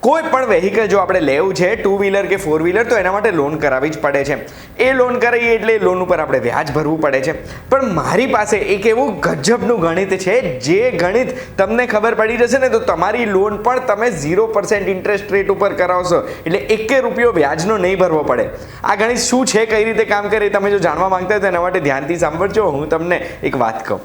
કોઈ પણ વેહિકલ જો આપણે લેવું છે, 2 વ્હીલર કે 4 વ્હીલર, તો એના માટે લોન કરાવવી જ પડે છે. એ લોન કરાવીએ એટલે લોન ઉપર આપણે વ્યાજ ભરવું પડે છે. પણ મારી પાસે એક એવું ગજબનું ગણિત છે, જે ગણિત તમને ખબર પડી જશે ને તો તમારી લોન પણ તમે 0% ઇન્ટરેસ્ટ રેટ ઉપર કરાવશો, એટલે 1 રૂપિયો વ્યાજનો નહીં ભરવો પડે. આ ગણિત શું છે, કઈ રીતે કામ કરે, તમે જો જાણવા માંગતા હોય તો એના માટે ધ્યાનથી સાંભળજો. હું તમને એક વાત કહું.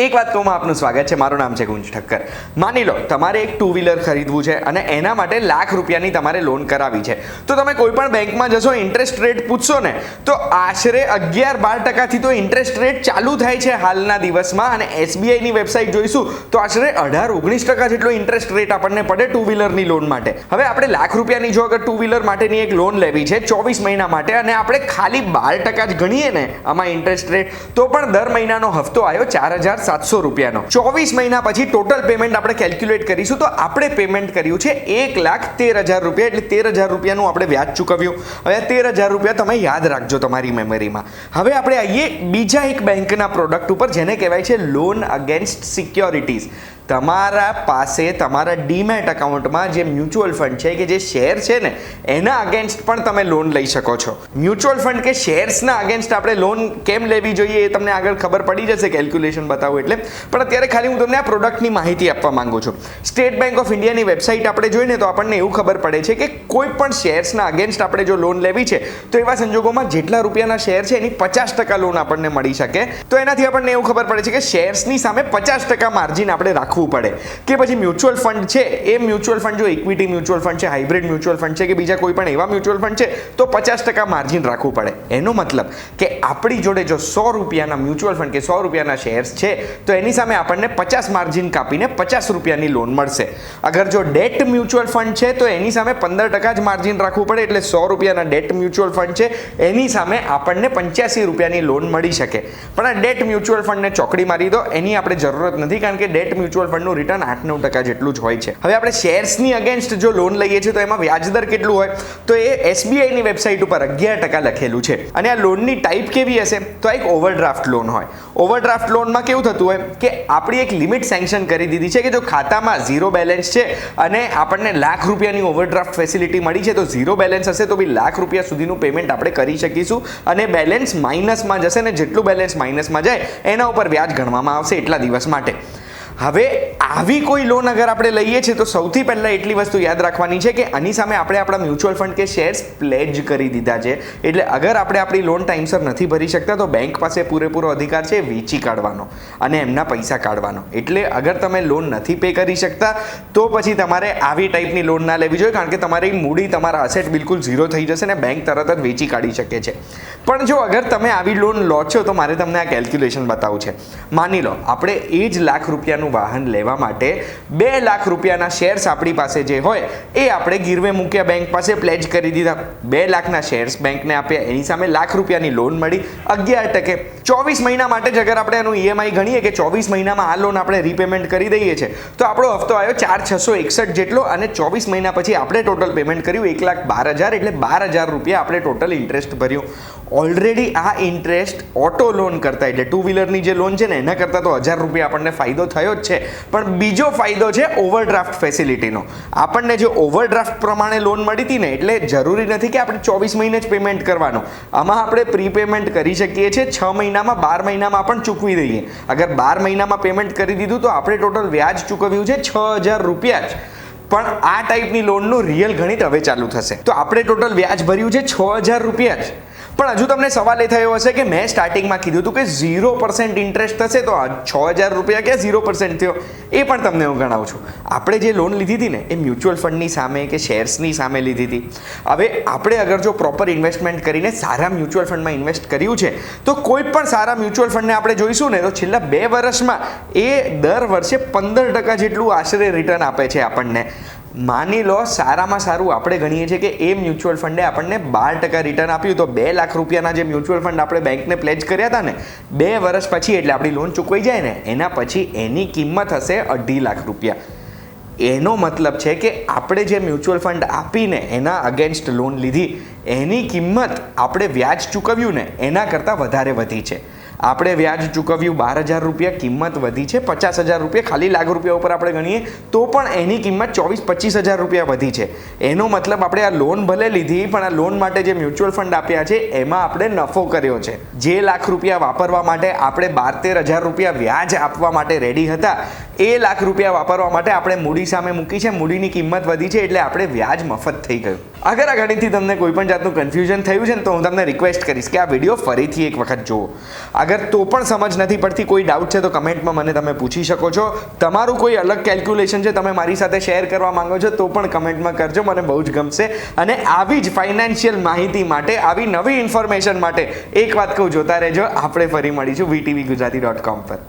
એક વાત કહું, આપનું સ્વાગત છે. મારું નામ છે ગુંજ ઠક્કર. માની લો તમારે એક 2 વ્હીલર ખરીદવું છે અને એના માટે લાખ રૂપિયાની તમારે લોન કરાવી છે. તો તમે કોઈ પણ બેંકમાં જશો, ઇન્ટરેસ્ટ રેટ પૂછશો ને તો આશરે 11-12% તો ઇન્ટરેસ્ટ રેટ ચાલુ થાય છે હાલના દિવસમાં. અને SBIની વેબસાઇટ જોઈશું તો આશરે 18-19% જેટલો ઇન્ટરેસ્ટ રેટ આપણને પડે 2 વ્હીલરની લોન માટે. હવે આપણે લાખ રૂપિયાની જો અગર 2 વ્હીલર માટેની એક લોન લેવી છે 24 મહિના માટે, અને આપણે ખાલી 12% જ ગણીએ ને આમાં ઇન્ટરેસ્ટ રેટ, તો પણ દર મહિનાનો હફતો આવ્યો 4,700 રૂપિયાનો. 24 મહિના પછી ટોટલ પેમેન્ટ આપણે કેલ્ક્યુલેટ કરીશું તો આપણે પેમેન્ટ કર્યું છે 1,13,000 રૂપિયા, એટલે 13,000 રૂપિયાનું આપણે વ્યાજ ચૂકવ્યું. હવે 13,000 રૂપિયા તમે યાદ રાખજો તમારી મેમરીમાં. હવે આપણે આવીએ બીજા એક બેંકના પ્રોડક્ટ ઉપર, જેને કહેવાય છે લોન અગેન્સ્ટ સિક્યોરિટીઝ. તમારા પાસે તમારા ડીમેટ એકાઉન્ટમાં જે મ્યુચ્યુઅલ ફંડ છે કે જે શેર છે ને એના અગેન્સ્ટ પણ તમે લોન લઈ શકો છો. મ્યુચ્યુઅલ ફંડ કે શેર્સના અગેન્સ્ટ આપણે લોન કેમ લેવી જોઈએ એ તમને આગળ ખબર પડી જશે કેલ્ક્યુલેશન બતાવું એટલે. પણ અત્યારે ખાલી હું તમને આ પ્રોડક્ટની માહિતી આપવા માંગુ છું. સ્ટેટ બેંક ઓફ ઇન્ડિયાની વેબસાઇટ આપણે જોઈને તો આપણને એવું ખબર પડે છે કે કોઈ પણ શેર્સના અગેન્સ્ટ આપણે જો લોન લેવી છે તો એવા સંજોગોમાં જેટલા રૂપિયાના શેર છે એની 50% લોન આપણને મળી શકે. તો એનાથી આપણને એવું ખબર પડે છે કે શેર્સની સામે 50% માર્જિન આપણે રાખવું પડે. કે પછી મ્યુચ્યુઅલ ફંડ છે, એ મ્યુચ્યુઅલ ફંડ જો ઇક્વિટી મ્યુચ્યુઅલ ફંડ છે, હાઇબ્રિડ મ્યુચ્યુઅલ ફંડ છે કે બીજા કોઈ પણ એવા મ્યુચ્યુઅલ ફંડ છે તો 50% માર્જિન રાખવું પડે. એનો મતલબ કે આપણી જોડે જો 100 રૂપિયાના મ્યુચ્યુઅલ ફંડ કે 100 રૂપિયાના શેર્સ છે તો એની સામે આપણને 50 માર્જિન કાપીને 50 રૂપિયાની લોન મળશે. અગર જો ડેટ મ્યુચ્યુઅલ ફંડ છે તો એની સામે 15% જ માર્જિન રાખવું પડે, એટલે 100 રૂપિયાના ડેટ મ્યુચ્યુઅલ ફંડ છે એની સામે આપણને 85 રૂપિયાની લોન મળી શકે. પણ આ ડેટ મ્યુચ્યુઅલ ફંડને ચોકડી મારી દો, એની આપણે જરૂરત નથી, કારણ કે ડેટ મ્યુચ્યુઅલ ફંડનું રિટર્ન 8-9% જેટલું જ હોય છે. હવે આપણે શેર્સની અગેન્સ્ટ જો લોન લઈએ છીએ તો એમાં વ્યાજદર કેટલું હોય તો એ SBIની વેબસાઇટ ઉપર 11% લખેલું છે. અને આ લોનની ટાઈપ કેવી હશે તો આ એક ઓવરડ્રાફ્ટ લોન હોય. ઓવરડ્રાફ્ટ લોનમાં કેવું થતું હોય કે આપણી એક લિમિટ સેન્કશન કરી દીધી છે કે જો ખાતામાં 0 બેલેન્સ છે અને આપણને લાખ રૂપિયાની ઓવરડ્રાફ્ટ ફેસિલિટી મળી છે તો 0 બેલેન્સ હશે તો બી લાખ રૂપિયા સુધીનું પેમેન્ટ આપણે કરી શકીશું. અને બેલેન્સ માઇનસમાં જશે ને જેટલું બેલેન્સ માઇનસમાં જાય એના ઉપર વ્યાજ ગણવામાં આવશે એટલા દિવસ માટે. હવે આવી કોઈ લોન અગર આપણે લઈએ છીએ તો સૌથી પહેલાં એટલી વસ્તુ યાદ રાખવાની છે કે આની સામે આપણે આપણા મ્યુચ્યુઅલ ફંડ કે શેર્સ પ્લેજ કરી દીધા છે. એટલે અગર આપણે આપણી લોન ટાઈમસર નથી ભરી શકતા તો બેંક પાસે પૂરેપૂરો અધિકાર છે વેચી કાઢવાનો અને એમના પૈસા કાઢવાનો. એટલે અગર તમે લોન નથી પે કરી શકતા તો પછી તમારે આવી ટાઈપની લોન ના લેવી જોઈએ, કારણ કે તમારી મૂડી, તમારા અસેટ બિલકુલ ઝીરો થઈ જશે ને બેંક તરત જ વેચી કાઢી શકે છે. પણ જો અગર તમે આવી લોન લો છો તો મારે તમને આ કેલ્ક્યુલેશન બતાવવું છે. માની લો આપણે એ જ લાખ રૂપિયાનું વાહન લેવા માટે 2 લાખ રૂપિયાના શેર્સ આપણી પાસે જે હોય એ આપણે ગીરવે મૂક્યા, બેંક પાસે પ્લેજ કરી દીધા. 2 લાખના શેર્સ બેંકને આપ્યા, એની સામે લાખ રૂપિયાની લોન મળી 11%. 24 મહિના માટે જ અગર આપણે એનું EMI ગણીએ કે 24 મહિનામાં આ લોન આપણે રીપેમેન્ટ કરી દઈએ છીએ તો આપણો હફતો આવ્યો 4,661 જેટલો. અને 24 મહિના પછી આપણે ટોટલ પેમેન્ટ કર્યું 1,12,000, એટલે 12,000 રૂપિયા આપણે ટોટલ ઇન્ટરેસ્ટ ભર્યું. ઓલરેડી આ ઇન્ટરેસ્ટ ઓટો લોન કરતા, એટલે 2 વ્હીલરની જે લોન છે ને એના કરતાં તો 1,000 રૂપિયા આપણને ફાયદો થયો જ છે. પણ બીજો ફાયદો છે ઓવરડ્રાફ્ટ ફેસિલિટીનો. આપણને જે ઓવરડ્રાફ્ટ પ્રમાણે લોન મળી હતી ને, એટલે જરૂરી નથી કે આપણે 24 મહિને જ પેમેન્ટ કરવાનું. આમાં આપણે પ્રીપેમેન્ટ કરી શકીએ છીએ 6 મહિનામાં, 12 મહિનામાં પણ ચૂકવી દઈએ. અગર 12 મહિનામાં પેમેન્ટ કરી દીધું તો આપણે ટોટલ વ્યાજ ચૂકવ્યું છે 6,000 રૂપિયા જ. પણ આ ટાઈપની લોનનું રિયલ ગણિત હવે ચાલુ થશે. તો આપણે ટોટલ વ્યાજ ભર્યું છે 6,000 રૂપિયા જ. પણ હજુ તમને સવાલ એ થયો હશે કે મેં સ્ટાર્ટિંગમાં કીધું હતું કે 0% ઇન્ટરેસ્ટ થશે તો 6,000 રૂપિયા ક્યાં 0% થયો, એ પણ તમને હું ગણાવું છું. આપણે જે લોન લીધી હતી ને એ મ્યુચ્યુઅલ ફંડની સામે કે શેર્સની સામે લીધી હતી. હવે આપણે અગર જો પ્રોપર ઇન્વેસ્ટમેન્ટ કરીને સારા મ્યુચ્યુઅલ ફંડમાં ઇન્વેસ્ટ કર્યું છે તો કોઈ પણ સારા મ્યુચ્યુઅલ ફંડને આપણે જોઈશું ને તો છેલ્લા 2 વર્ષમાં એ દર વર્ષે 15% જેટલું આશરે રિટર્ન આપે છે આપણને. માની લો સારામાં સારું આપણે ગણીએ છીએ કે એ મ્યુચ્યુઅલ ફંડે આપણને 12% રિટર્ન આપ્યું, તો 2 લાખ રૂપિયાના જે મ્યુચ્યુઅલ ફંડ આપણે બેંકને પ્લેજ કર્યા હતા ને 2 વર્ષ પછી, એટલે આપણી લોન ચૂકવાઈ જાય ને એના પછી એની કિંમત હશે 2.5 લાખ રૂપિયા. એનો મતલબ છે કે આપણે જે મ્યુચ્યુઅલ ફંડ આપીને એના અગેન્સ્ટ લોન લીધી એની કિંમત આપણે વ્યાજ ચૂકવ્યું ને એના કરતાં વધારે વધી છે. આપણે વ્યાજ ચૂકવ્યું 12,000 રૂપિયા, કિંમત વધી છે 50,000 રૂપિયા, ખાલી લાખ રૂપિયા ઉપર આપણે ગણીએ તો પણ એની કિંમત 24-25,000 રૂપિયા વધી છે. એનો મતલબ આપણે આ લોન ભલે લીધી પણ આ લોન માટે જે મ્યુચ્યુઅલ ફંડ આપ્યા છે એમાં આપણે નફો કર્યો છે. જે લાખ રૂપિયા વાપરવા માટે આપણે 12-13,000 રૂપિયા વ્યાજ આપવા માટે રેડી હતા, એ લાખ રૂપિયા વાપરવા માટે આપણે મૂડી સામે મૂકી છે, મૂડીની કિંમત વધી છે એટલે આપણે વ્યાજ મફત થઈ ગયું. અગર આ ગણિતથી તમને કોઈ પણ જાતનું કન્ફ્યુઝન થયું છે ને તો હું તમને રિક્વેસ્ટ કરીશ કે આ વિડીયો ફરીથી એક વખત જુઓ. અગર તો પણ સમજ નથી પડતી, કોઈ ડાઉટ છે તો કમેન્ટમાં મને તમે પૂછી શકો છો. તમારું કોઈ અલગ કેલ્ક્યુલેશન છે તમે મારી સાથે શેર કરવા માંગો છો તો પણ કમેન્ટમાં કરજો, મને બહુ જ ગમશે. અને આવી જ ફાઇનાન્શિયલ માહિતી માટે, આવી નવી ઇન્ફોર્મેશન માટે એક વાત કહું, જોતા રહેજો. આપણે ફરી મળીશું VTVGujarati.com પર.